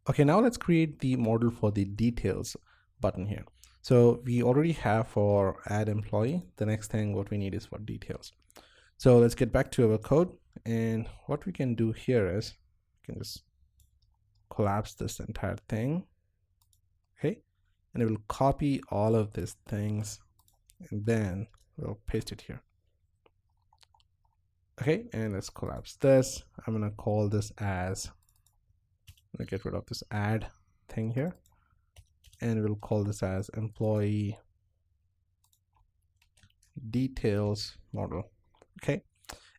Okay, now let's create the model for the details button here. So we already have for add employee. The next thing what we need is for details. So let's get back to our code, and what we can do here is we can just collapse this entire thing. Okay, and it will copy all of these things and then we'll paste it here. Okay, and let's collapse this. I'm gonna call this as, I'm gonna get rid of this add thing here, and we'll call this as employee details model. Okay,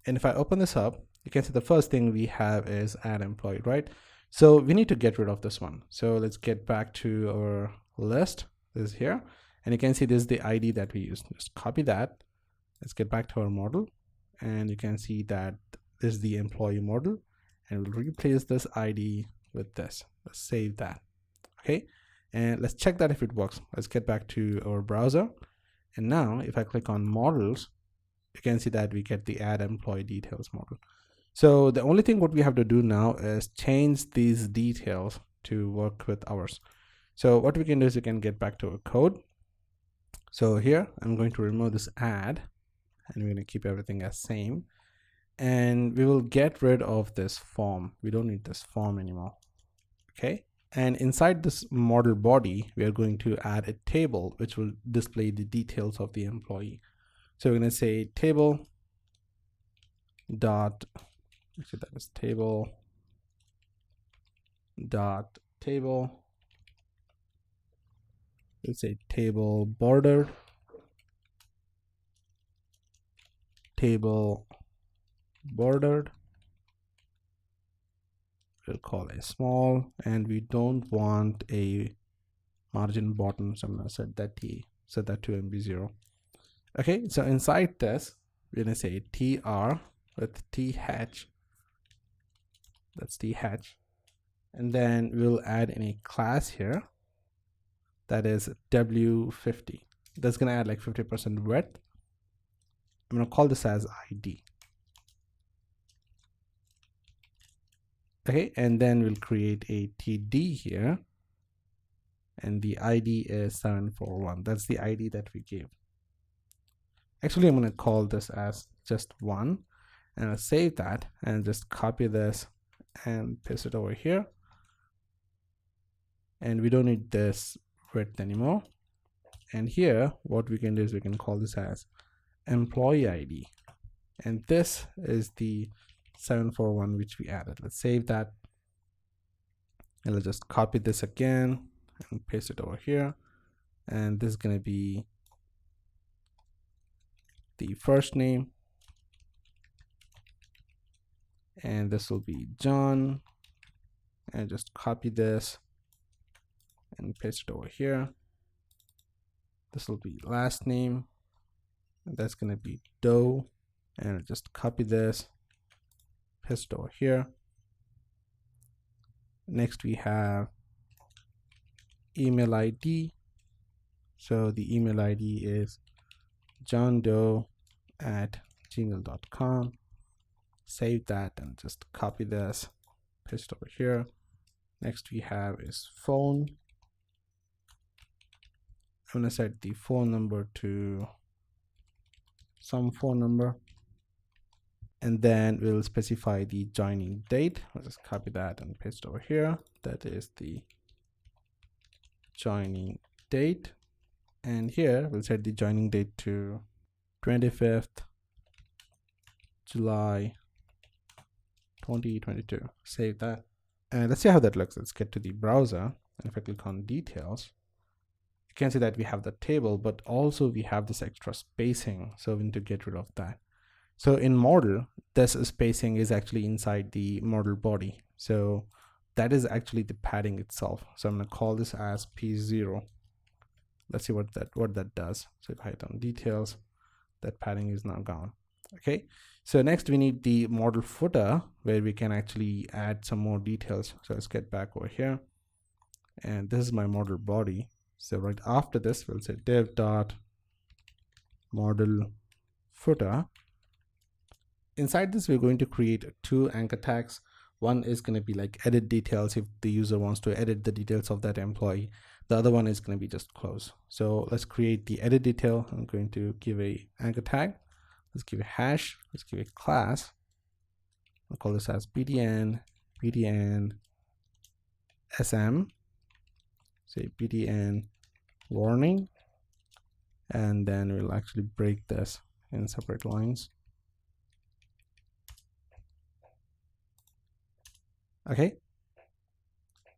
and if I open this up, you can see the first thing we have is add employee, right? So we need to get rid of this one. So let's get back to our list. This is here, and you can see this is the ID that we used. Just copy that. Let's get back to our model, and you can see that this is the employee model, and we'll replace this ID with this. Let's save that. Okay, and let's check that if it works. Let's get back to our browser, and now if I click on models, you can see that we get the add employee details model. So the only thing what we have to do now is change these details to work with ours. So what we can do is we can get back to our code. So here I'm going to remove this add, and we're going to keep everything as same, and we will get rid of this form. We don't need this form anymore. Okay, and inside this model body we are going to add a table which will display the details of the employee. So we're going to say table dot, actually that is table dot table, let's say table bordered, table bordered, we'll call a small, and we don't want a margin bottom, so I'm going to set that to MB0. Okay, so inside this we're going to say tr with th, that's th, and then we'll add in a class here that is w50. That's going to add like 50% width. I'm going to call this as ID. Okay, and then we'll create a TD here, and the ID is 741. That's the ID that we gave. Actually, I'm going to call this as just 1, and I'll save that and just copy this and paste it over here. And we don't need this width anymore. And here, what we can do is we can call this as employee ID, and this is the 741 which we added. Let's save that, and let's just copy this again and paste it over here, and this is going to be the first name, and this will be John, and just copy this and paste it over here. This will be last name, and that's going to be Doe, and just copy this, paste it over here. Next we have email ID. So the email ID is johndoe@gmail.com. Save that and just copy this, paste over here. Next we have is phone. I'm going to set the phone number to some phone number, and then we'll specify the joining date. I'll just copy that and paste over here. That is the joining date, and here we'll set the joining date to 25th July 2022. Save that, and let's see how that looks. Let's get to the browser, and if I click on details, you can see that we have the table, but also we have this extra spacing, so we need to get rid of that. So in model, this spacing is actually inside the model body, so that is actually the padding itself. So I'm going to call this as P0. Let's see what that does. So if I hit on details, that padding is now gone. Okay, so next we need the model footer where we can actually add some more details. So let's get back over here, and this is my model body. So right after this, we'll say div dot model footer. Inside this, we're going to create 2 anchor tags. One is going to be like edit details if the user wants to edit the details of that employee. The other one is going to be just close. So let's create the edit detail. I'm going to give a anchor tag. Let's give a hash. Let's give a class. I'll call this as bdn sm, say bdn warning, and then we'll actually break this in separate lines. Okay.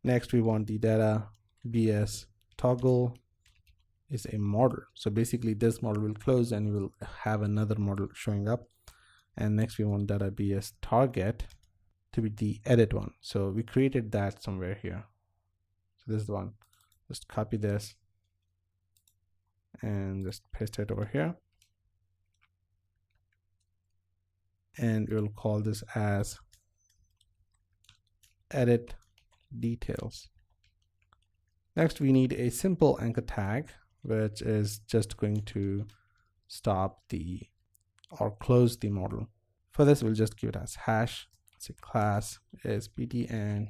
Next, we want the data bs toggle is a model. So basically this model will close and we'll have another model showing up. And next we want data bs target to be the edit one. So we created that somewhere here. So this is the one. Just copy this and just paste it over here. And we'll call this as edit details. Next, we need a simple anchor tag, which is just going to stop the or close the model. For this, we'll just give it as hash. Say class is bdn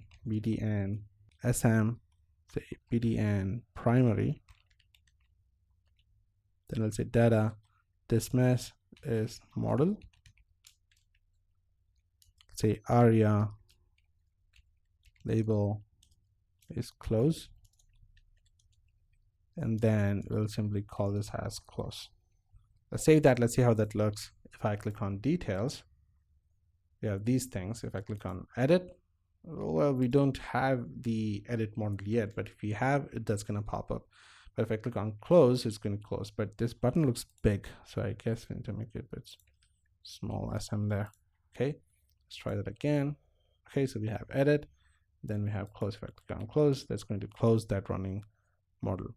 sm, say bdn primary. Then we'll say data dismiss is model. Say aria label is close. And then we'll simply call this as close. Let's save that. Let's see how that looks. If I click on details, we have these things. If I click on edit, well, we don't have the edit model yet, but if we have it, that's going to pop up. But if I click on close, it's going to close. But this button looks big, so I guess we need to make it a bit small sm there. Okay, let's try that again. Okay, so we have edit, then we have close. If I click on close, that's going to close that running model.